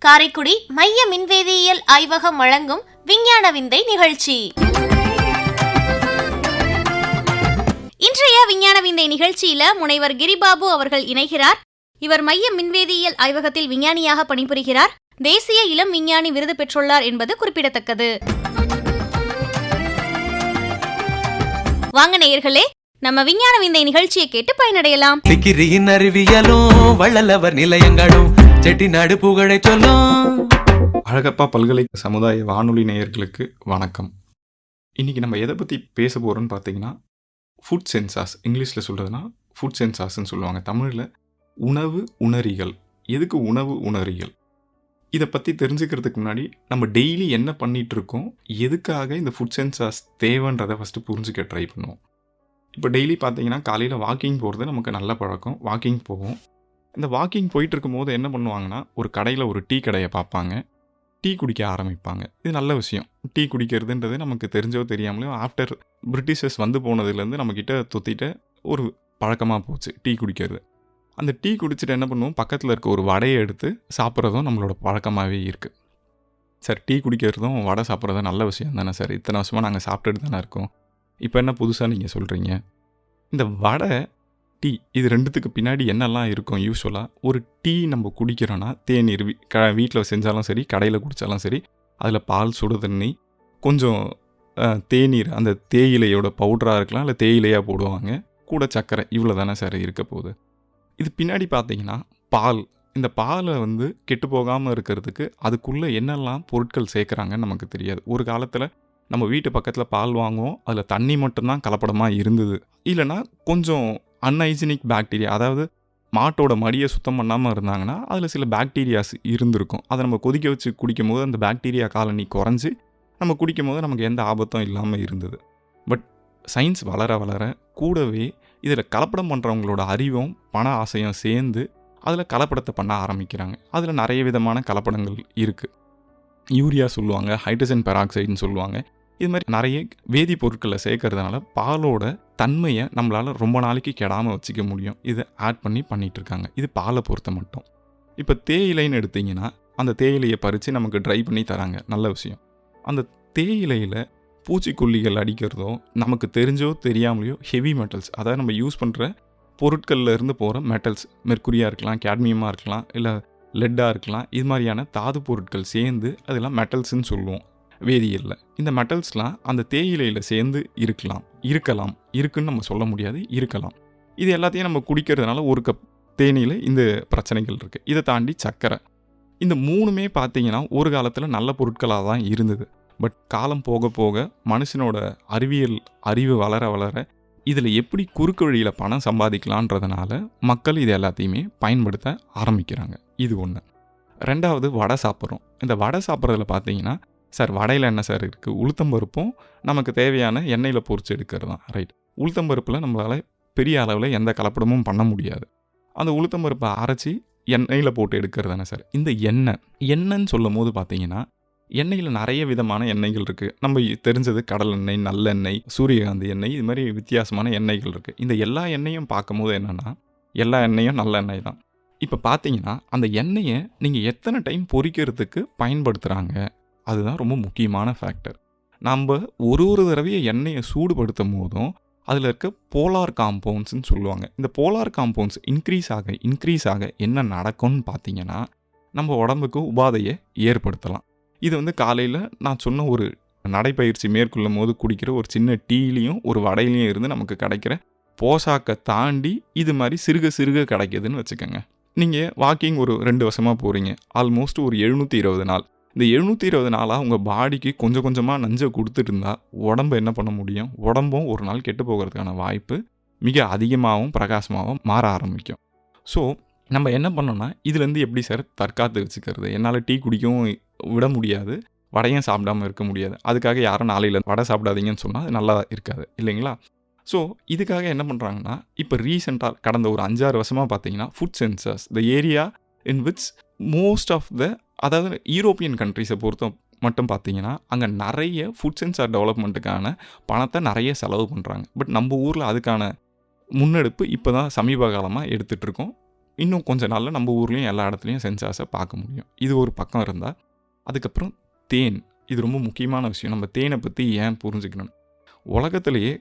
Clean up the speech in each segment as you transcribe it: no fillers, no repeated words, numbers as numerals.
காரைக்குடி மைய மின்வேதியியல் ஆய்வகம் வழங்கும் விஞ்ஞான விந்தை நிகழ்ச்சி. இன்றைய விஞ்ஞான விந்தை நிகழ்ச்சியில முனைவர் கிரிபாபு அவர்கள் இணைகிறார். இவர் மைய மின்வேதியியல் ஆய்வகத்தில் விஞ்ஞானியாக பணிபுரிகிறார். தேசிய இளம் விஞ்ஞானி விருது பெற்றுள்ளார் என்பது குறிப்பிடத்தக்கது. வாங்க நேயர்களே, நம்ம விஞ்ஞான விந்தை நிகழ்ச்சியை கேட்டு பயனடையலாம். அறிவியலும் வள்ளலவர் நிலையங்களும் செட்டிநாடு புகழை சொல்லும். அழகப்பா பல்கலை சமுதாய வானொலி நேயர்களுக்கு வணக்கம். இன்னைக்கு நம்ம எதை பற்றி பேச போகிறோம்னு பார்த்தீங்கன்னா, ஃபுட் சென்சார்ஸ். இங்கிலீஷில் சொல்கிறதுனா ஃபுட் சென்சார்ஸ்ன்னு சொல்லுவாங்க. தமிழில் உணவு உணரிகள். எதுக்கு உணவு உணரிகள்? இதை பற்றி தெரிஞ்சுக்கிறதுக்கு முன்னாடி நம்ம டெய்லி என்ன பண்ணிகிட்டு இருக்கோம், எதுக்காக இந்த ஃபுட் சென்சார்ஸ் தேவைன்றதை ஃபஸ்ட்டு புரிஞ்சுக்க ட்ரை பண்ணுவோம். இப்போ டெய்லி பார்த்தீங்கன்னா காலையில் வாக்கிங் போகிறது நமக்கு நல்ல பழக்கம். வாக்கிங் போவோம். இந்த வாக்கிங் போயிட்டு இருக்கும்போது என்ன பண்ணுவாங்கன்னா, ஒரு கடையில் ஒரு டீ கடையை பார்ப்பாங்க, டீ குடிக்க ஆரம்பிப்பாங்க. இது நல்ல விஷயம். டீ குடிக்கிறதுன்றது நமக்கு தெரிஞ்சோ தெரியாமலையோ ஆஃப்டர் பிரிட்டிஷர்ஸ் வந்து போனதுலேருந்து நம்மக்கிட்ட தொத்திட்ட ஒரு பழக்கமாக போச்சு டீ குடிக்கிறது. அந்த டீ குடிச்சிட்டு என்ன பண்ணுவோம், பக்கத்தில் இருக்க ஒரு வடையை எடுத்து சாப்பிட்றதும் நம்மளோட பழக்கமாகவே இருக்குது. சார், டீ குடிக்கிறதும் வடை சாப்பிட்றதும் நல்ல விஷயம் தானே சார், இத்தனை வருஷமாக நாங்கள் சாப்பிட்டுட்டு தானே இருக்கோம், இப்போ என்ன புதுசாக நீங்கள் சொல்கிறீங்க? இந்த வடை டீ இது ரெண்டுத்துக்கு பின்னாடி என்னெல்லாம் இருக்கும்? யூஸ்வலாக ஒரு டீ நம்ம குடிக்கிறோன்னா தேநீர் வீட்டில் செஞ்சாலும் சரி, கடையில் குடித்தாலும் சரி, அதில் பால், சுடு தண்ணி, கொஞ்சம் தேநீர், அந்த தேயிலையோட பவுடராக இருக்கலாம், இல்லை தேயிலையாக போடுவாங்க, கூட சர்க்கரை, இவ்வளோ தானே சார் இருக்க போகுது. இது பின்னாடி பார்த்தீங்கன்னா பால். இந்த பாலை வந்து கெட்டு போகாமல் இருக்கிறதுக்கு அதுக்குள்ளே என்னெல்லாம் பொருட்கள் சேர்க்குறாங்கன்னு நமக்கு தெரியாது. ஒரு காலத்தில் நம்ம வீட்டு பக்கத்தில் பால் வாங்குவோம், அதில் தண்ணி மட்டும்தான் கலப்படமாக இருந்தது. இல்லைனா கொஞ்சம் அன்ஹைஜினிக் பாக்டீரியா, அதாவது மாட்டோட மடியை சுத்தம் பண்ணாமல் இருந்தாங்கன்னா அதில் சில பாக்டீரியாஸ் இருந்திருக்கும். அதை நம்ம கொதிக்க வச்சு குடிக்கும் போது அந்த பாக்டீரியா காலனி குறைஞ்சி நம்ம குடிக்கும் போது நமக்கு எந்த ஆபத்தும் இல்லாமல் இருந்தது. பட் சயின்ஸ் வளர வளர கூடவே இதில் கலப்படம் பண்ணுறவங்களோட அறிவும் பண ஆசையும் சேர்ந்து அதில் கலப்படத்தை பண்ண ஆரம்பிக்கிறாங்க. அதில் நிறைய விதமான கலப்படங்கள் இருக்குது. யூரியா சொல்லுவாங்க, ஹைட்ரஜன் பெராக்சைடுன்னு சொல்லுவாங்க. இது மாதிரி நிறைய வேதிப்பொருட்களை சேர்க்கறதுனால பாலோட தன்மையை நம்மளால் ரொம்ப நாளைக்கு கெடாமல் வச்சுக்க முடியும். இதை ஆட் பண்ணிகிட்டு இருக்காங்க. இது பாலை பொறுத்த மட்டும். இப்போ தேயிலைன்னு எடுத்திங்கன்னா, அந்த தேயிலையை பறித்து நமக்கு ட்ரை பண்ணி தராங்க, நல்ல விஷயம். அந்த தேயிலையில் பூச்சிக்கொல்லிகள் அடிக்கிறதோ நமக்கு தெரிஞ்சோ தெரியாமலையோ ஹெவி மெட்டல்ஸ், அதாவது நம்ம யூஸ் பண்ணுற பொருட்களில் இருந்து போகிற மெட்டல்ஸ், மெர்க்குரியாக இருக்கலாம், கேட்மியமாக இருக்கலாம், இல்லை லெட்டாக இருக்கலாம், இது மாதிரியான தாது பொருட்கள் சேர்ந்து அதெல்லாம் மெட்டல்ஸ்ன்னு சொல்லுவோம் வேதியியலில். இந்த மெட்டல்ஸ்லாம் அந்த தேயிலையில் சேர்ந்து இருக்கலாம், இருக்குன்னு நம்ம சொல்ல முடியாது, இருக்கலாம். இது எல்லாத்தையும் நம்ம குடிக்கிறதுனால ஒரு கப் தேனியில் இந்த பிரச்சனைகள் இருக்குது. இதை தாண்டி சர்க்கரை. இந்த மூணுமே பார்த்தீங்கன்னா ஒரு காலத்தில் நல்ல பொருட்களாக தான் இருந்தது. பட் காலம் போக போக மனுஷனோட அறிவு வளர வளர இதில் எப்படி குறுக்கு வழியில் பணம் சம்பாதிக்கலான்றதுனால மக்கள் இது எல்லாத்தையுமே பயன்படுத்த ஆரம்பிக்கிறாங்க. இது ஒன்று. ரெண்டாவது, வடை சாப்பிட்றோம். இந்த வடை சாப்பிட்றதுல பார்த்தீங்கன்னா, சார் வடையில் என்ன சார் இருக்குது? உளுத்தம்பருப்பும் நமக்கு தேவையான எண்ணெயில் பொரிச்சு எடுக்கிறது தான், ரைட். உளுத்தம்பருப்பில் நம்மளால் பெரிய அளவில் எந்த கலப்படமும் பண்ண முடியாது. அந்த உளுத்தம்பருப்பை அரைச்சி எண்ணெயில் போட்டு எடுக்கிறது தானே சார். இந்த எண்ணெய்ன்னு சொல்லும் போது பார்த்தீங்கன்னா, எண்ணெயில் நிறைய விதமான எண்ணெய்கள் இருக்குது. நம்ம தெரிஞ்சது கடல் எண்ணெய், நல்லெண்ணெய், சூரியகாந்தி எண்ணெய், இது மாதிரி வித்தியாசமான எண்ணெய்கள் இருக்குது. இந்த எல்லா எண்ணெயும் பார்க்கும்போது என்னென்னா, எல்லா எண்ணெயும் நல்ல எண்ணெய் தான். இப்போ பார்த்தீங்கன்னா அந்த எண்ணெயை நீங்கள் எத்தனை டைம் பொரிக்கிறதுக்கு பயன்படுத்துகிறாங்க, அதுதான் ரொம்ப முக்கியமான ஃபேக்டர். நம்ம ஒரு தடவையை எண்ணெயை சூடுபடுத்தும் போதும் அதில் இருக்க போலார் காம்பவுண்ட்ஸ்ன்னு சொல்லுவாங்க. இந்த போலார் காம்பவுண்ட்ஸ் இன்க்ரீஸ் ஆக என்ன நடக்கும்னு பார்த்தீங்கன்னா, நம்ம உடம்புக்கு உபாதையை ஏற்படுத்தலாம். இது வந்து காலையில் நான் சொன்ன ஒரு நடைப்பயிற்சி மேற்கொள்ளும் போது குடிக்கிற ஒரு சின்ன டீலையும் ஒரு வடையிலையும் இருந்து நமக்கு கிடைக்கிற போஷாக்கை தாண்டி இது மாதிரி சிறுக கிடைக்குதுன்னு வச்சுக்கோங்க. நீங்கள் வாக்கிங் ஒரு 2 வருஷமாக போகிறீங்க, ஆல்மோஸ்ட் ஒரு 720 நாள். இந்த 720 நாளாக உங்கள் பாடிக்கு கொஞ்சம் கொஞ்சமாக நஞ்சை கொடுத்துட்டு இருந்தால் உடம்பு என்ன பண்ண முடியும்? உடம்பும் ஒரு நாள் கெட்டு போகிறதுக்கான வாய்ப்பு மிக அதிகமாகவும் பிரகாசமாகவும் மாற ஆரம்பிக்கும். ஸோ நம்ம என்ன பண்ணோன்னா, இதுலேருந்து எப்படி சார் தற்காத்து வச்சுக்கிறது? என்னால் டீ குடிக்கவும் விட முடியாது, வடையும் சாப்பிடாமல் இருக்க முடியாது. அதுக்காக யாரும் நாளையில் வடை சாப்பிடாதீங்கன்னு சொன்னால் அது நல்லா இருக்காது இல்லைங்களா? ஸோ இதுக்காக என்ன பண்ணுறாங்கன்னா, இப்போ ரீசெண்டாக கடந்த ஒரு 5-6 வருஷமாக பார்த்தீங்கன்னா, food sensors the area in which most of the, அதாவது யூரோப்பியன் கண்ட்ரிஸை பொறுத்த மட்டும் பார்த்தீங்கன்னா, அங்கே நிறைய ஃபுட் சென்சார் டெவலப்மெண்ட்டுக்கான பணத்தை நிறைய செலவு பண்ணுறாங்க. பட் நம்ம ஊரில் அதுக்கான முன்னெடுப்பு இப்போ தான் சமீப காலமாக எடுத்துகிட்ருக்கோம். இன்னும் கொஞ்சம் நாளில் நம்ம ஊர்லேயும் எல்லா இடத்துலையும் சென்சார்ஸை பார்க்க முடியும். இது ஒரு பக்கம் இருந்தால், அதுக்கப்புறம் தேன். இது ரொம்ப முக்கியமான விஷயம். நம்ம தேனை பற்றி ஏன் புரிஞ்சுக்கணும்? உலகத்திலேயே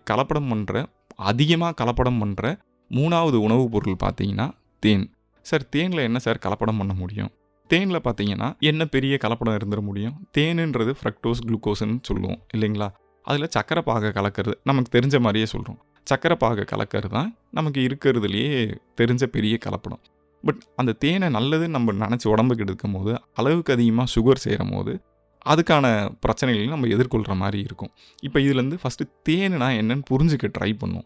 அதிகமாக கலப்படம் பண்ணுற 3வது உணவுப் பொருள் பார்த்தீங்கன்னா தேன். சார், தேனில் என்ன சார் கலப்படம் பண்ண முடியும்? தேனில் பார்த்தீங்கன்னா என்ன பெரிய கலப்படம் இருந்துட முடியும்? தேனுன்றது ஃப்ரக்டோஸ் குளுக்கோஸ்ன்னு சொல்லுவோம் இல்லைங்களா? அதில் சக்கரை பாகை கலக்கிறது நமக்கு தெரிஞ்ச மாதிரியே சொல்கிறோம். சக்கரை பாகை கலக்கிறது தான் நமக்கு இருக்கிறதுலையே தெரிஞ்ச பெரிய கலப்படம். பட் அந்த தேனை நல்லதுன்னு நம்ம நினச்சி உடம்புக்கு எடுக்கும் போது அளவுக்கு அதிகமாக சுகர் சேரும் போது அதுக்கான பிரச்சனைகளையும் நம்ம எதிர்கொள்கிற மாதிரி இருக்கும். இப்போ இதுலேருந்து ஃபஸ்ட்டு தேனுனா என்னன்னு புரிஞ்சுக்க ட்ரை பண்ணும்.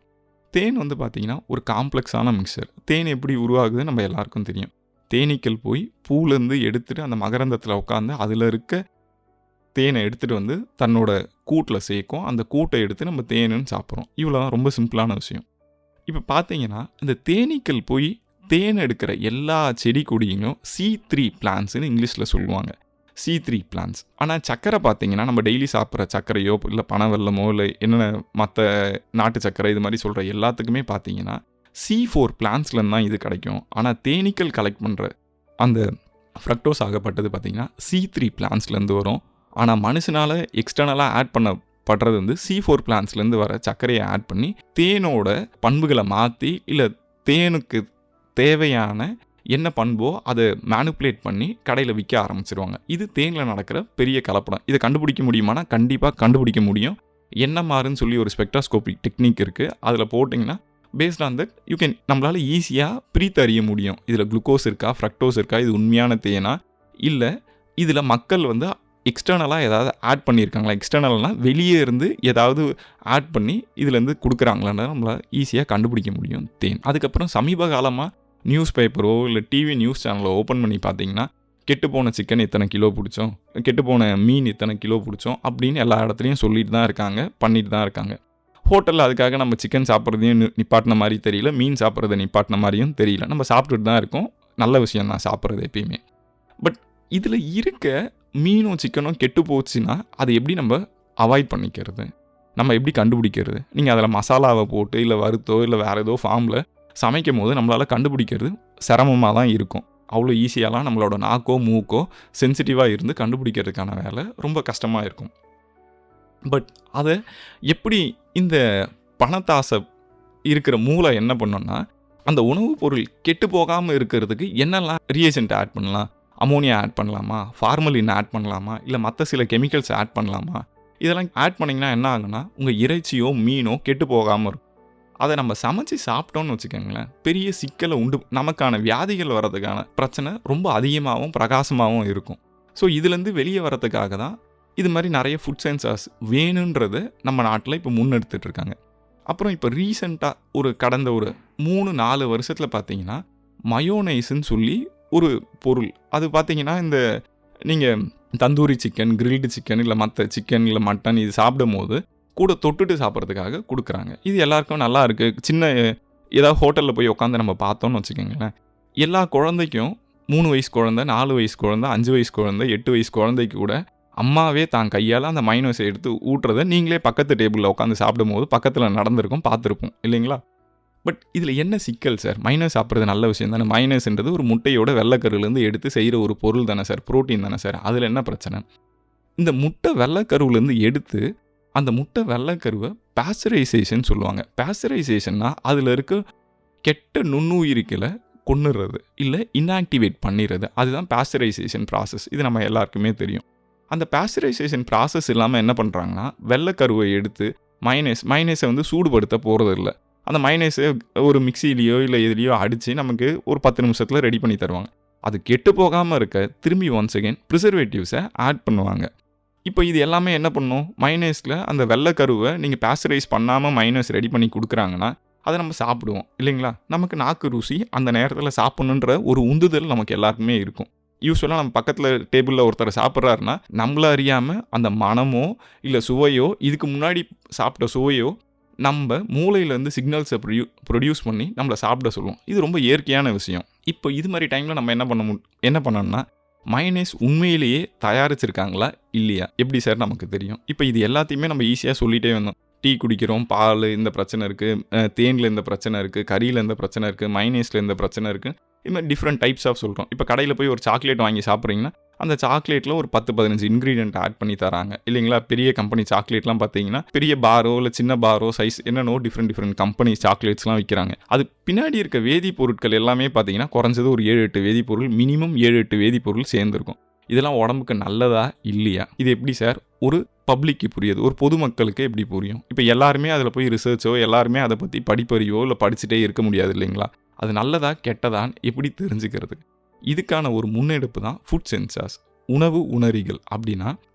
தேன் வந்து பார்த்திங்கன்னா ஒரு காம்ப்ளெக்ஸான மிக்சர். தேன் எப்படி உருவாகுது நம்ம எல்லாருக்கும் தெரியும். தேனீக்கள் போய் பூலேருந்து எடுத்துகிட்டு அந்த மகரந்தத்தில் உட்காந்து அதில் இருக்க தேனை எடுத்துகிட்டு வந்து தன்னோட கூட்டில் சேர்க்கும். அந்த கூட்டை எடுத்து நம்ம தேனுன்னு சாப்பிட்றோம். இவ்வளோ ரொம்ப சிம்பிளான விஷயம். இப்போ பார்த்தீங்கன்னா இந்த தேனீக்கள் போய் தேன் எடுக்கிற எல்லா செடி கொடியும் C3 பிளான்ட்ஸ்னு இங்கிலீஷில் சொல்லுவாங்க. C3 plants. ஆனால் சக்கரை பார்த்தீங்கன்னா நம்ம டெய்லி சாப்பிட்ற சர்க்கரையோ இல்லை பனவெல்லமோ இல்லை என்னென்ன மற்ற நாட்டு சக்கரை இது மாதிரி சொல்கிற எல்லாத்துக்குமே பார்த்தீங்கன்னா C4 பிளான்ட்ஸ்லேருந்து தான் இது கிடைக்கும். ஆனால் தேனீக்கள் கலெக்ட் பண்ணுற அந்த ஃப்ரக்டோஸ் ஆகப்பட்டது பார்த்தீங்கன்னா C3 பிளான்ட்ஸ்லேருந்து வரும். ஆனால் மனுஷனால் எக்ஸ்டர்னலாக ஆட் பண்ணப்படுறது வந்து C4 பிளான்ட்ஸ்லேருந்து வர சர்க்கரையை ஆட் பண்ணி தேனோட பண்புகளை மாற்றி இல்லை தேனுக்கு தேவையான என்ன பண்போ அதை மேனிப்புலேட் பண்ணி கடையில் விற்க ஆரம்பிச்சிருவாங்க. இது தேனில் நடக்கிற பெரிய கலப்படம். இதை கண்டுபிடிக்க முடியுமானா கண்டிப்பாக கண்டுபிடிக்க முடியும். NMRன்னு சொல்லி ஒரு ஸ்பெக்ட்ராஸ்கோபிக் டெக்னிக் இருக்குது. அதில் போட்டிங்கன்னா பேஸ்ட் ஆன் தட் நம்மளால் ஈஸியாக பிரித்து அறிய முடியும். இதில் குளுக்கோஸ் இருக்கா, ஃப்ரக்டோஸ் இருக்கா, இது உண்மையான தேனா, இல்லை இதில் மக்கள் வந்து எக்ஸ்டர்னலாக ஏதாவது ஆட் பண்ணியிருக்காங்களா, எக்ஸ்டர்னல்னால் வெளியே இருந்து ஏதாவது ஆட் பண்ணி இதுலேருந்து கொடுக்குறாங்களான்னு நம்மளால் ஈஸியாக கண்டுபிடிக்க முடியும் தேன். அதுக்கப்புறம் சமீப காலமாக நியூஸ் பேப்பரோ இல்லை டிவி நியூஸ் சேனலோ ஓப்பன் பண்ணி பார்த்தீங்கன்னா கெட்டுப்போன சிக்கன் இத்தனை கிலோ பிடிச்சோம், கெட்டுப்போன மீன் இத்தனை கிலோ பிடிச்சோம் அப்படின்னு எல்லா இடத்துலையும் சொல்லிட்டு தான் இருக்காங்க, பண்ணிட்டு தான் இருக்காங்க. ஹோட்டலில் அதுக்காக நம்ம சிக்கன் சாப்பிட்றதையும் நிப்பாட்டின மாதிரி தெரியல, மீன் சாப்பிட்றதை நிப்பாட்டின மாதிரியும் தெரியல. நம்ம சாப்பிட்டுட்டு தான் இருக்கோம். நல்ல விஷயம் தான் சாப்பிட்றது எப்பயுமே. பட் இதில் இருக்க மீனும் சிக்கனும் கெட்டு போச்சுன்னா அதை எப்படி நம்ம அவாய்ட் பண்ணிக்கிறது, நம்ம எப்படி கண்டுபிடிக்கிறது? நீங்கள் அதில் மசாலாவை போட்டு இல்லை வறுத்தோ இல்லை வேறு ஏதோ ஃபார்மில் சமைக்கும் போது நம்மளால் கண்டுபிடிக்கிறது சிரமமாக தான் இருக்கும். அவ்வளோ ஈஸியாலாம் நம்மளோட நாக்கோ மூக்கோ சென்சிட்டிவாக இருந்து கண்டுபிடிக்கிறதுக்கான வேலை ரொம்ப கஷ்டமாக இருக்கும். பட் அதை எப்படி இந்த பணத்தாசை இருக்கிற மூளை என்ன பண்ணோன்னா, அந்த உணவுப் பொருள் கெட்டு போகாமல் இருக்கிறதுக்கு என்னெல்லாம் ரியேஜென்ட் ஆட் பண்ணலாம், அமோனியா ஆட் பண்ணலாமா, ஃபார்மலின் ஆட் பண்ணலாமா, இல்லை மற்ற சில கெமிக்கல்ஸ் ஆட் பண்ணலாமா, இதெல்லாம் ஆட் பண்ணிங்கன்னா என்ன ஆகுன்னா உங்கள் இறைச்சியோ மீனோ கெட்டு போகாமல் இருக்கும். அதை நம்ம சமைச்சு சாப்பிட்டோன்னு வச்சுக்கோங்களேன், பெரிய சிக்கலை நமக்கான வியாதிகள் வர்றதுக்கான பிரச்சனை ரொம்ப அதிகமாகவும் பிரகாசமாகவும் இருக்கும். ஸோ இதுலேருந்து வெளியே வரதுக்காக தான் இது மாதிரி நிறைய ஃபுட் சென்சார்ஸ் வேணுன்றதை நம்ம நாட்டில் இப்போ முன்னெடுத்துட்டு இருக்காங்க. அப்புறம் இப்போ ரீசெண்டாக கடந்த ஒரு 3-4 வருஷத்தில் பார்த்தீங்கன்னா மயோனைஸ்ன்னு சொல்லி ஒரு பொருள், அது பார்த்தீங்கன்னா இந்த நீங்கள் தந்தூரி சிக்கன், கிரில்டு சிக்கன் இல்லை மற்ற சிக்கன் இல்லை மட்டன் இது சாப்பிடும் போது கூட தொட்டுட்டு சாப்பிட்றதுக்காக கொடுக்குறாங்க. இது எல்லாருக்கும் நல்லா இருக்குது. சின்ன ஏதாவது ஹோட்டலில் போய் உட்காந்து நம்ம பார்த்தோன்னு வச்சுக்கோங்களேன், எல்லா குழந்தைக்கும் 3 வயசு குழந்தை, 4 வயசு குழந்தை, 5 வயசு குழந்தை, 8 வயசு குழந்தைக்கு கூட அம்மாவே தான் கையால் அந்த மைனஸை எடுத்து ஊட்டுறதை நீங்களே பக்கத்து டேபிளில் உட்காந்து சாப்பிடும் போது பக்கத்தில் நடந்திருக்கும், பார்த்துருப்போம் இல்லைங்களா? பட் இதில் என்ன சிக்கல் சார்? மைனஸ் சாப்பிட்றது நல்ல விஷயம் தானே. மைனஸ்ன்றது ஒரு முட்டையோட வெள்ளைக்கருவிலேருந்து எடுத்து செய்கிற ஒரு பொருள் தானே சார், புரோட்டீன் தானே சார். அதில் என்ன பிரச்சனை? இந்த முட்டை வெள்ளைக்கருவிலேருந்து எடுத்து அந்த முட்டை வெள்ளைக்கருவை பாஸ்டரைசேஷன் சொல்லுவாங்க. பாஸ்டரைசேஷன்னா அதில் இருக்க கெட்ட நுண்ணுயிரிகளை கொன்னுறது இல்லை இன்ஆக்டிவேட் பண்ணிடுறது, அதுதான் பாஸ்டரைசேஷன் ப்ராசஸ். இது நம்ம எல்லாருக்குமே தெரியும். அந்த பாஸ்டரைசேஷன் ப்ராசஸ் இல்லாமல் என்ன பண்ணுறாங்கன்னா வெள்ளைக்கருவை எடுத்து மைனஸை வந்து சூடுபடுத்த போகிறது இல்லை. அந்த மைனஸை ஒரு மிக்சிலேயோ இல்லை எதுலேயோ அடித்து நமக்கு ஒரு 10 நிமிஷத்தில் ரெடி பண்ணி தருவாங்க. அது கெட்டு போகாமல் இருக்க திரும்பி ஒன்ஸ் அகெயின் ப்ரிசர்வேட்டிவ்ஸை ஆட் பண்ணுவாங்க. இப்போ இது எல்லாமே என்ன பண்ணும், மைனஸில் அந்த வெள்ளைக்கருவை நீங்கள் பாஸ்டரைஸ் பண்ணாமல் மைனஸ் ரெடி பண்ணி கொடுக்குறாங்கன்னா அதை நம்ம சாப்பிடுவோம் இல்லைங்களா? நமக்கு நாக்கு ருசி அந்த நேரத்தில் சாப்பிடணுன்ற ஒரு உந்துதல் நமக்கு எல்லாருக்குமே இருக்கும். யூஸ்வலாக நம்ம பக்கத்தில் டேபிளில் ஒருத்தர் சாப்பிட்றாருன்னா நம்மள அறியாமல் அந்த மனமோ இல்லை சுவையோ, இதுக்கு முன்னாடி சாப்பிட்ட சுவையோ நம்ம மூளையிலேருந்து சிக்னல்ஸை ப்ரொடியூஸ் பண்ணி நம்மளை சாப்பிட சொல்லுவோம். இது ரொம்ப இயற்கையான விஷயம். இப்போ இது மாதிரி டைமில் நம்ம என்ன பண்ணணும்னா மைனஸ் உண்மையிலேயே தயாரிச்சிருக்காங்களா இல்லையா எப்படி சார் நமக்கு தெரியும்? இப்போ இது எல்லாத்தையுமே நம்ம ஈஸியாக சொல்லிகிட்டே வந்தோம். டீ குடிக்கிறோம், பால் இந்த பிரச்சனை இருக்குது, தேனில் இந்த பிரச்சனை இருக்குது, கறியில் இந்த பிரச்சனை இருக்குது, மைனஸில் இந்த பிரச்சனை இருக்குது, இது மாதிரி டிஃப்ரெண்ட் டைப்ஸ் ஆஃப் சொல்கிறோம். இப்போ கடையில் போய் ஒரு சாக்லேட் வாங்கி சாப்பிட்றீங்கன்னா அந்த சாக்லேட்டில் ஒரு 10-15 இன்க்ரீடியன்ட் ஆட் பண்ணி தராங்க இல்லைங்களா. பெரிய கம்பெனி சாக்லேட்லாம் பார்த்தீங்கன்னா பெரிய பாரோ இல்லை சின்ன பாரோ சைஸ் என்னென்னோ டிஃப்ரெண்ட் கம்பெனி சாக்லேட்ஸ்லாம் விற்கிறாங்க. அது பின்னாடி இருக்க வேதிப்பொருட்கள் எல்லாமே பார்த்தீங்கன்னா குறைஞ்சது ஒரு 7-8 வேதிப்பொருள், மினிமம் 7-8 வேதிப்பொருள் சேர்ந்துருக்கும். இதெல்லாம் உடம்புக்கு நல்லதா இல்லையா? இது எப்படி சார் ஒரு பப்ளிக்கு புரியுது, ஒரு பொதுமக்களுக்கு எப்படி புரியும்? இப்போ எல்லாருமே அதில் போய் ரிசர்ச்சோ எல்லாருமே அதை பற்றி படிப்பறிவோ இல்லை படிச்சுட்டே இருக்க முடியாது இல்லைங்களா. அது நல்லதா கெட்டதான்னு எப்படி தெரிஞ்சுக்கிறது? இதுக்கான ஒரு முன்னெடுப்பு தான் ஃபுட் சென்சார்ஸ், உணவு உணரிகள். அப்படின்னா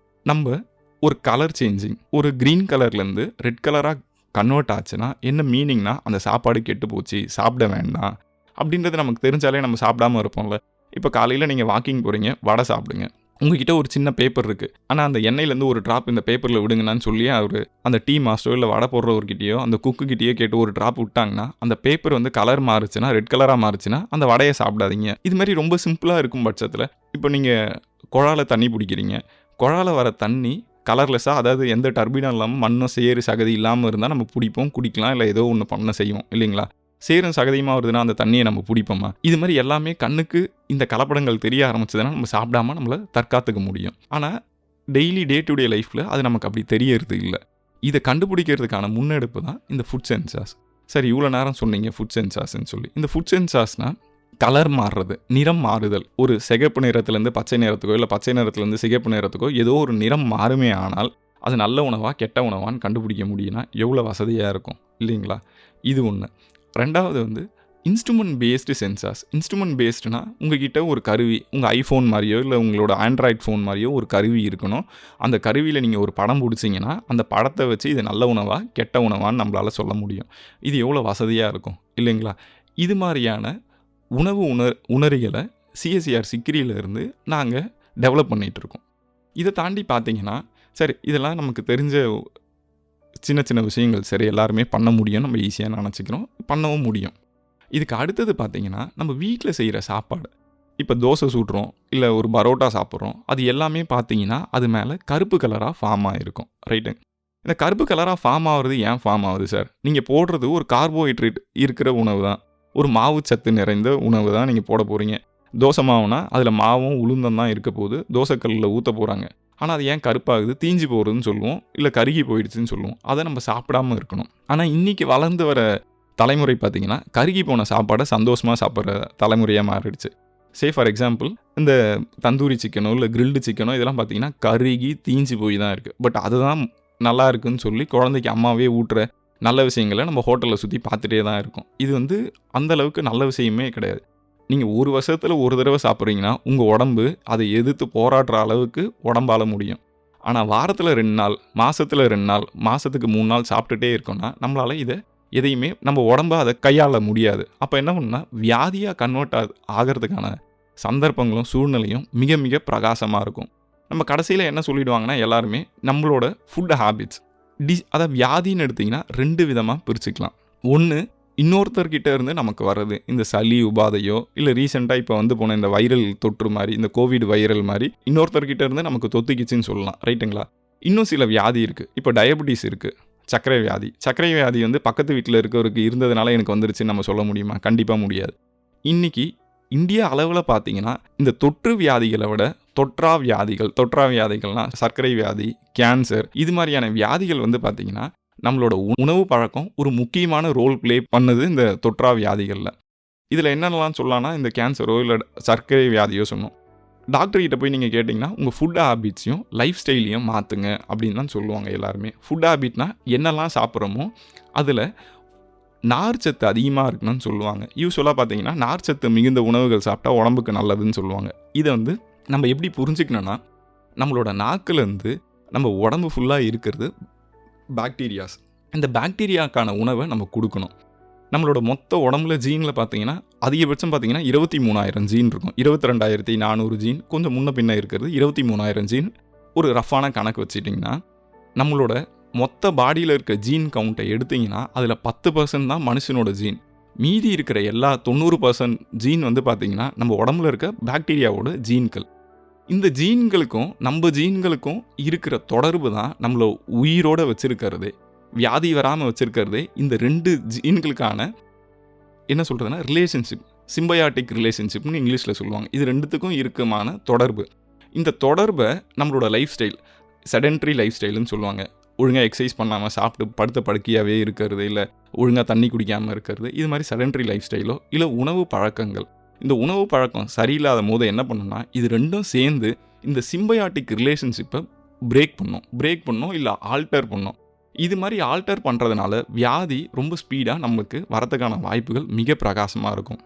நம்ம ஒரு கலர் சேஞ்சிங், ஒரு க்ரீன் கலர்லேருந்து ரெட் கலராக கன்வெர்ட் ஆச்சுன்னா என்ன மீனிங்னா அந்த சாப்பாடு கெட்டு போச்சு, சாப்பிட வேண்டாம் அப்படின்றது நமக்கு தெரிஞ்சாலே நம்ம சாப்பிடாம இருப்போம்ல. இப்போ காலையில் நீங்கள் வாக்கிங் போகிறீங்க, வடை சாப்பிடுங்க. உங்ககிட்ட ஒரு சின்ன பேப்பர் இருக்குது, ஆனால் அந்த எண்ணெயிலேருந்து ஒரு ட்ராப் இந்த பேப்பரில் விடுங்கன்னு சொல்லி அவர் அந்த டீ மாஸ்டரோ இல்லை வடை போடுறவர்கிட்டயோ அந்த குக்குக்கிட்டேயோ கேட்டு ஒரு ட்ராப் விட்டாங்கன்னா அந்த பேப்பர் வந்து கலர் மாறுச்சுன்னா, ரெட் கலராக மாறுச்சுன்னா அந்த வடையை சாப்பிடாதீங்க. இது மாதிரி ரொம்ப சிம்பிளாக இருக்கும் பட்சத்தில் இப்போ நீங்கள் குழால தண்ணி பிடிக்கிறீங்க, குழால வர தண்ணி கலர்லெஸ்ஸாக, அதாவது எந்த டர்பினும் இல்லாமல் மண்ணும் சேறு சகதி இல்லாமல் இருந்தால் நம்ம பிடிப்போம், குடிக்கலாம், இல்லை ஏதோ ஒன்று பண்ண செய்வோம் இல்லைங்களா. சேரும் சகதியமாக வருதுன்னா அந்த தண்ணியை நம்ம பிடிப்போமா? இது மாதிரி எல்லாமே கண்ணுக்கு இந்த கலப்படங்கள் தெரிய ஆரம்பிச்சதுன்னா நம்ம சாப்பிடாம நம்மளை தற்காத்துக்க முடியும். ஆனால் டெய்லி டே டு டே லைஃப்பில் அது நமக்கு அப்படி தெரியறது இல்லை. இதை கண்டுபிடிக்கிறதுக்கான முன்னெடுப்பு தான் இந்த ஃபுட் சென்சார்ஸ். சரி, இவ்வளோ நேரம் சொன்னீங்க ஃபுட் சென்சார்ஸ்ன்னு சொல்லி. இந்த ஃபுட் சென்சார்ஸ்னால் கலர் மாறுறது, நிறம் மாறுதல். ஒரு சிகப்பு நிறத்துலேருந்து பச்சை நிறத்துக்கோ இல்லை பச்சை நிறத்துலேருந்து சிகப்பு நிறத்துக்கோ ஏதோ ஒரு நிறம் மாறுமே ஆனால் அது நல்ல உணவா கெட்ட உணவான்னு கண்டுபிடிக்க முடியும்னா எவ்வளோ வசதியாக இருக்கும் இல்லைங்களா. இது ஒன்று. ரெண்டாவது வந்து இன்ஸ்ட்ருமெண்ட் பேஸ்டு சென்சார்ஸ். இன்ஸ்ட்ருமெண்ட் பேஸ்டுனா உங்ககிட்ட ஒரு கருவி, உங்கள் ஐஃபோன் மாதிரியோ இல்லை உங்களோட ஆண்ட்ராய்ட் ஃபோன் மாதிரியோ ஒரு கருவி இருக்கணும். அந்த கருவியில் நீங்கள் ஒரு படம் பிடிச்சிங்கன்னா அந்த படத்தை வச்சு இது நல்ல உணவா கெட்ட உணவான்னு நம்மளால் சொல்ல முடியும். இது எவ்வளோ வசதியாக இருக்கும் இல்லைங்களா. இது மாதிரியான உணவு உணரிகளை சிஎஸ்சிஆர் சிக்கிரியிலேருந்து நாங்கள் டெவலப் பண்ணிகிட்ருக்கோம். இதை தாண்டி பார்த்தீங்கன்னா சரி, இதெல்லாம் நமக்கு தெரிஞ்ச சின்ன சின்ன விஷயங்கள், சரி எல்லாருமே பண்ண முடியும், நம்ம ஈஸியாக நினச்சிக்கிறோம், பண்ணவும் முடியும். இதுக்கு அடுத்தது பார்த்திங்கன்னா நம்ம வீட்டில் செய்கிற சாப்பாடு. இப்போ தோசை சுடுறோம் இல்லை ஒரு பரோட்டா சாப்பிட்றோம், அது எல்லாமே பார்த்தீங்கன்னா அது மேலே கருப்பு கலராக ஃபார்ம் ஆகிருக்கும் ரைட்டு. இந்த கருப்பு கலராக ஃபார்ம் ஆகுறது ஏன் ஃபார்ம் ஆகுது சார்? நீங்கள் போடுறது ஒரு கார்போஹைட்ரேட் இருக்கிற உணவு தான், ஒரு மாவு சத்து நிறைந்த உணவு தான் நீங்கள் போட போகிறீங்க. தோசை மாவுனா அதில் மாவும் உளுந்தம் தான் இருக்க போகுது, தோசைக்கல்லில் ஊற்ற போகிறாங்க. ஆனால் அது ஏன் கருப்பாகுது? தீஞ்சு போகிறதுன்னு சொல்லுவோம், இல்லை கருகி போயிடுச்சுன்னு சொல்லுவோம். அதை நம்ம சாப்பிடாமல் இருக்கணும். ஆனால் இன்றைக்கி வளர்ந்து வர தலைமுறை பார்த்திங்கன்னா கருகி போன சாப்பாடை சந்தோஷமாக சாப்பிட்ற தலைமுறையாக மாறிடுச்சு. ஃபார் எக்ஸாம்பிள் இந்த தந்தூரி சிக்கனோ இல்லை கிரில்டு சிக்கனோ இதெல்லாம் பார்த்திங்கன்னா கருகி தீஞ்சு போய் தான் இருக்குது. பட் அதுதான் நல்லா இருக்குன்னு சொல்லி குழந்தைக்கு அம்மாவே ஊட்டுற நல்ல விஷயங்களை நம்ம ஹோட்டலில் சுற்றி பார்த்துட்டே தான் இருக்கோம். இது வந்து அந்தளவுக்கு நல்ல விஷயமே கிடையாது. நீங்கள் ஒரு வருஷத்தில் ஒரு தடவை சாப்பிட்றீங்கன்னா உங்கள் உடம்பு அதை எதிர்த்து போராடுற அளவுக்கு உடம்பால முடியும். ஆனால் வாரத்தில் 2 நாள், மாதத்தில் 2 நாள், மாதத்துக்கு 3 நாள் சாப்பிட்டுட்டே இருக்கோன்னா நம்மளால் இதை எதையுமே நம்ம உடம்பை அதை கையாள முடியாது. அப்போ என்ன பண்ணுன்னா வியாதியாக கன்வெர்ட் ஆகிறதுக்கான சந்தர்ப்பங்களும் சூழ்நிலையும் மிக மிக பிரகாசமாக இருக்கும். நம்ம கடைசியில் என்ன சொல்லிடுவாங்கன்னா எல்லாருமே நம்மளோட ஃபுட் ஹேபிட்ஸ் அதை வியாதின்னு எடுத்திங்கன்னா 2 விதமாக பிரிச்சுக்கலாம். ஒன்று, இன்னொருத்தர்கிட்ட இருந்து நமக்கு வர்றது, இந்த சளி உபாதையோ இல்லை ரீசெண்டாக இப்போ வந்து போன இந்த வைரல் தொற்று மாதிரி, இந்த கோவிட் வைரல் மாதிரி இன்னொருத்தர்கிட்ட இருந்து நமக்கு தொத்துக்கிச்சின்னு சொல்லலாம் ரைட்டுங்களா. இன்னும் சில வியாதி இருக்குது. இப்போ டயபெட்டிஸ் இருக்குது, சர்க்கரை வியாதி. சர்க்கரை வியாதி வந்து பக்கத்து வீட்டில் இருக்கவருக்கு இருந்ததுனால எனக்கு வந்துருச்சுன்னு நம்ம சொல்ல முடியுமா? கண்டிப்பாக முடியாது. இன்றைக்கி இந்தியா அளவில் பார்த்தீங்கன்னா இந்த தொற்று வியாதிகளை விட தொற்றா வியாதிகள்னால் சர்க்கரை வியாதி, கேன்சர், இது மாதிரியான வியாதிகள் வந்து பார்த்திங்கன்னா நம்மளோட உணவு பழக்கம் ஒரு முக்கியமான ரோல் ப்ளே பண்ணுது இந்த தொற்றா வியாதிகளில். இதில் என்னென்னலாம் சொல்லலாம்னா இந்த கேன்சரோ இல்லை சர்க்கரை வியாதியோ சொன்னோம். டாக்டர்கிட்ட போய் நீங்கள் கேட்டிங்கன்னா உங்கள் ஃபுட் ஹேபிட்ஸையும் லைஃப் ஸ்டைலையும் மாற்றுங்க அப்படின்னு தான் சொல்லுவாங்க எல்லாருமே. ஃபுட் ஹேபிட்னா என்னெல்லாம் சாப்பிட்றோமோ அதில் நார்ச்சத்து அதிகமாக இருக்குன்னு சொல்லுவாங்க. யூஸ்வலாக பார்த்தீங்கன்னா நார்ச்சத்து மிகுந்த உணவுகள் சாப்பிட்டா உடம்புக்கு நல்லதுன்னு சொல்லுவாங்க. இதை வந்து நம்ம எப்படி புரிஞ்சுக்கணுன்னா நம்மளோட நாக்குலேருந்து நம்ம உடம்பு ஃபுல்லாக இருக்கிறது பாக்டீரியாஸ். இந்த பாக்டீரியாக்கான உணவை நம்ம கொடுக்கணும். நம்மளோட மொத்த உடம்புல ஜீனில் பார்த்தீங்கன்னா அதிகபட்சம் பார்த்தீங்கன்னா 23,000 ஜீன் இருக்கும். 22,400 ஜீன் கொஞ்சம் முன்ன பின்ன இருக்கிறது, 23,000 ஜீன் ஒரு ரஃப்பான கணக்கு வச்சுட்டிங்கன்னா நம்மளோட மொத்த பாடியில் இருக்க ஜீன் கவுண்ட்டை எடுத்திங்கன்னா அதில் 10% தான் மனுஷனோட ஜீன். மீதி இருக்கிற எல்லா 90% ஜீன் வந்து பார்த்திங்கன்னா நம்ம உடம்புல இருக்க பாக்டீரியாவோட ஜீன்கள். இந்த ஜீன்களுக்கும் நம்ம ஜீன்களுக்கும் இருக்கிற தொடர்பு தான் நம்மளை உயிரோடு வச்சுருக்கிறது, வியாதி வராமல் வச்சுருக்கிறது. இந்த 2 ஜீன்களுக்கான என்ன சொல்கிறதுனா ரிலேஷன்ஷிப், சிம்பயாட்டிக் ரிலேஷன்ஷிப்னு இங்கிலீஷில் சொல்லுவாங்க. இது ரெண்டுத்துக்கும் இருக்குமான தொடர்பு. இந்த தொடர்பை நம்மளோட லைஃப் ஸ்டைல், செடென்ட்ரி லைஃப் ஸ்டைலுன்னு சொல்லுவாங்க. ஒழுங்காக எக்ஸசைஸ் பண்ணாமல் சாப்பிட்டு படுத்த படுக்கையாகவே இருக்கிறது, இல்லை ஒழுங்காக தண்ணி குடிக்காமல் இருக்கிறது, இது மாதிரி செடென்ட்ரி லைஃப் ஸ்டைலோ இல்லை உணவு பழக்கங்கள். இந்த உணவு பழக்கம் சரியில்லாத போது என்ன பண்ணுன்னா, இது ரெண்டும் சேர்ந்து இந்த சிம்பயாட்டிக் ரிலேஷன்ஷிப்பை பிரேக் பண்ணோம் இல்லை ஆல்டர் பண்ணோம். இது மாதிரி ஆல்டர் பண்ணுறதுனால வியாதி ரொம்ப ஸ்பீடாக நமக்கு வரதுக்கான வாய்ப்புகள் மிக பிரகாசமாக இருக்கும்.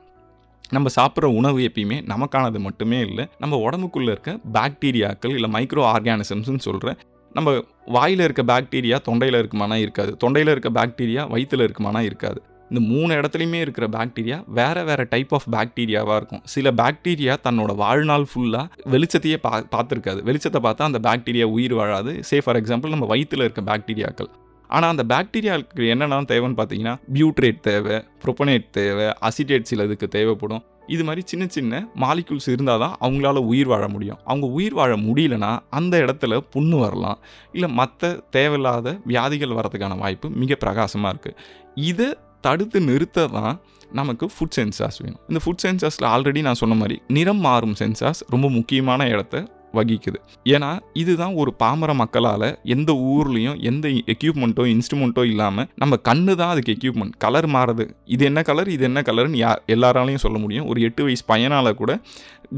நம்ம சாப்பிட்ற உணவு எப்பயுமே நமக்கானது மட்டுமே இல்லை, நம்ம உடம்புக்குள்ளே இருக்க பாக்டீரியாக்கள் இல்லை மைக்ரோ ஆர்கானிசம்ஸ்ன்னு சொல்கிற நம்ம வாயில் இருக்க பாக்டீரியா தொண்டையில் இருக்குமானா இருக்காது, தொண்டையில் இருக்க பாக்டீரியா வயிற்றில் இருக்குமானா இருக்காது. இந்த 3 இடத்துலையுமே இருக்கிற பாக்டீரியா வேறு டைப் ஆஃப் பாக்டீரியாவாக இருக்கும். சில பாக்டீரியா தன்னோட வாழ்நாள் ஃபுல்லாக வெளிச்சத்தையே பார்த்துருக்காது. வெளிச்சத்தை பார்த்தா அந்த பாக்டீரியா உயிர் வாழாது. ஃபார் எக்ஸாம்பிள் நம்ம வயிற்றில் இருக்க பாக்டீரியாக்கள். ஆனால் அந்த பாக்டீரியாவுக்கு என்னென்ன தேவைன்னு பார்த்தீங்கன்னா, பியூட்ரேட் தேவை, ப்ரோபனேட் தேவை, அசிட்டேட் சிலதுக்கு தேவைப்படும். இது மாதிரி சின்ன சின்ன மாலிக்யூல்ஸ் இருந்தால் தான் அவங்களால உயிர் வாழ முடியும். அவங்க உயிர் வாழ முடியலன்னா அந்த இடத்துல புண்ணு வரலாம், இல்லை மற்ற தேவையில்லாத வியாதிகள் வரதுக்கான வாய்ப்பு மிக பிரகாசமாக இருக்குது. இதை தடுத்து நிறுத்த தான் நமக்கு ஃபுட் சென்சார்ஸ் வேணும். இந்த ஃபுட் சென்சார்ஸில் ஆல்ரெடி நான் சொன்ன மாதிரி நிறம் மாறும் சென்சார்ஸ் ரொம்ப முக்கியமான இடத்த வகிக்குது. ஏன்னா இதுதான் ஒரு பாமர மக்களால் எந்த ஊர்லேயும் எந்த எக்யூப்மெண்ட்டோ இன்ஸ்ட்ருமெண்ட்டோ இல்லாமல் நம்ம கண்ணு தான் அதுக்கு எக்யூப்மெண்ட். கலர் மாறுது, இது என்ன கலர் இது என்ன கலர்னு எல்லாராலையும் சொல்ல முடியும். ஒரு 8 வயசு பையனால் கூட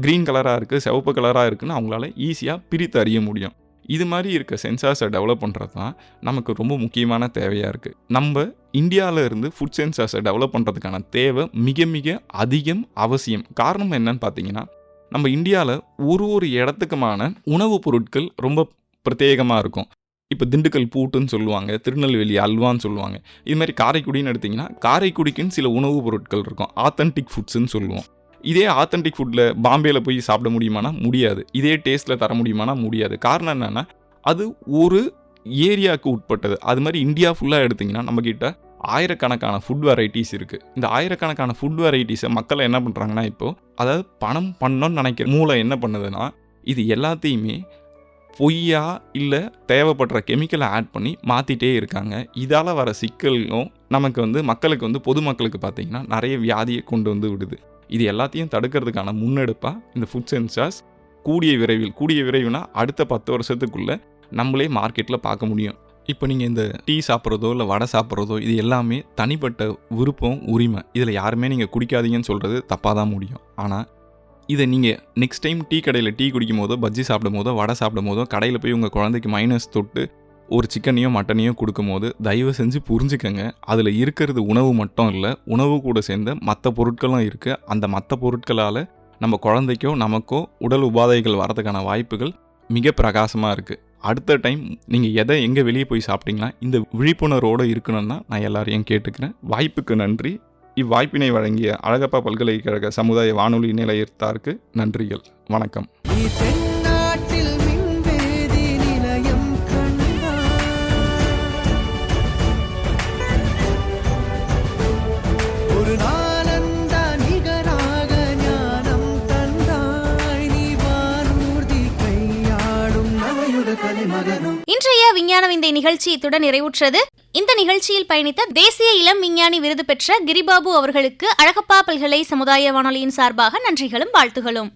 க்ரீன் கலராக இருக்குது, சிவப்பு கலராக இருக்குதுன்னு அவங்களால ஈஸியாக பிரித்து அறிய முடியும். இது மாதிரி இருக்க சென்சார்ஸை டெவலப் பண்ணுறது தான் நமக்கு ரொம்ப முக்கியமான தேவையாக இருக்குது. நம்ம இந்தியாவில் இருந்து ஃபுட் சென்சார்ஸை டெவலப் பண்ணுறதுக்கான தேவை மிக மிக அதிகம் அவசியம். காரணம் என்னன்னு பார்த்தீங்கன்னா, நம்ம இந்தியாவில் ஒரு இடத்துக்குமான உணவுப் பொருட்கள் ரொம்ப பிரத்யேகமாக இருக்கும். இப்போ திண்டுக்கல் பூட்டுன்னு சொல்லுவாங்க, திருநெல்வேலி அல்வான்னு சொல்லுவாங்க. இது மாதிரி காரைக்குடின்னு எடுத்திங்கன்னா காரைக்குடிக்குன்னு சில உணவுப் பொருட்கள் இருக்கும், ஆத்தென்டிக் ஃபுட்ஸுன்னு சொல்லுவோம். இதே ஆத்தென்டிக் ஃபுட்டில் பாம்பேயில் போய் சாப்பிட முடியுமானா முடியாது, இதே டேஸ்ட்டில் தர முடியுமானா முடியாது. காரணம் என்னென்னா, அது ஒரு ஏரியாவுக்கு உட்பட்டது. அது மாதிரி இந்தியா ஃபுல்லாக எடுத்திங்கன்னா நம்மக்கிட்ட ஆயிரக்கணக்கான ஃபுட் வெரைட்டிஸ் இருக்குது. இந்த ஆயிரக்கணக்கான ஃபுட் வெரைட்டிஸை மக்கள் என்ன பண்ணுறாங்கன்னா, இப்போது அதாவது பணம் பண்ணணும்னு நினைக்கிற மூளை என்ன பண்ணுதுன்னா, இது எல்லாத்தையுமே பொய்யா இல்லை தேவைப்படுற கெமிக்கலை ஆட் பண்ணி மாற்றிட்டே இருக்காங்க. இதால் வர சிக்கலும் நமக்கு மக்களுக்கு பொதுமக்களுக்கு பார்த்திங்கன்னா நிறைய வியாதியை கொண்டு விடுது. இது எல்லாத்தையும் தடுக்கிறதுக்கான முன்னெடுப்பாக இந்த ஃபுட் சென்சார்ஸ் கூடிய விரைவுனா அடுத்த 10 வருஷத்துக்குள்ளே நம்மளே மார்க்கெட்டில் பார்க்க முடியும். இப்போ நீங்கள் இந்த டீ சாப்பிட்றதோ இல்லை வடை சாப்பிட்றதோ இது எல்லாமே தனிப்பட்ட விருப்பம், உரிமை. இதில் யாருமே நீங்கள் குடிக்காதீங்கன்னு சொல்கிறது தப்பாக தான் முடியும். ஆனால் இதை நீங்கள் நெக்ஸ்ட் டைம் டீ கடையில் டீ குடிக்கும் போதோ, பஜ்ஜி சாப்பிடும் போதோ, வடை சாப்பிடும் போதோ, கடையில் போய் உங்கள் குழந்தைக்கு மைனஸ் தொட்டு ஒரு சிக்கனையோ மட்டனையோ கொடுக்கும் போது தயவு செஞ்சு புரிஞ்சுக்கங்க, அதில் இருக்கிறது உணவு மட்டும் இல்லை, உணவு கூட சேர்ந்த மற்ற பொருட்களும் இருக்குது. அந்த மற்ற பொருட்களால் நம்ம குழந்தைக்கோ நமக்கோ உடல் உபாதைகள் வரதுக்கான வாய்ப்புகள் மிக பிரகாசமாக இருக்குது. அடுத்த டைம் நீங்கள் எங்கே வெளியே போய் சாப்பிட்டீங்களா இந்த விழிப்புணர்வோடு இருக்கணும்னு தான் நான் எல்லாரையும் கேட்டுக்கிறேன். வாய்ப்புக்கு நன்றி. இவ்வாய்ப்பினை வழங்கிய அழகப்பா பல்கலைக்கழக சமுதாய வானொலி நிலையத்தாருக்கு நன்றிகள். வணக்கம். இன்றைய விஞ்ஞான விந்தை நிகழ்ச்சி இத்துடன் நிறைவுற்றது. இந்த நிகழ்ச்சியில் பயணித்த தேசிய இளம் விஞ்ஞானி விருது பெற்ற கிரிபாபு அவர்களுக்கு அழகப்பா பல்கலை சமுதாய வானொலியின் சார்பாக நன்றிகளும் வாழ்த்துகளும்.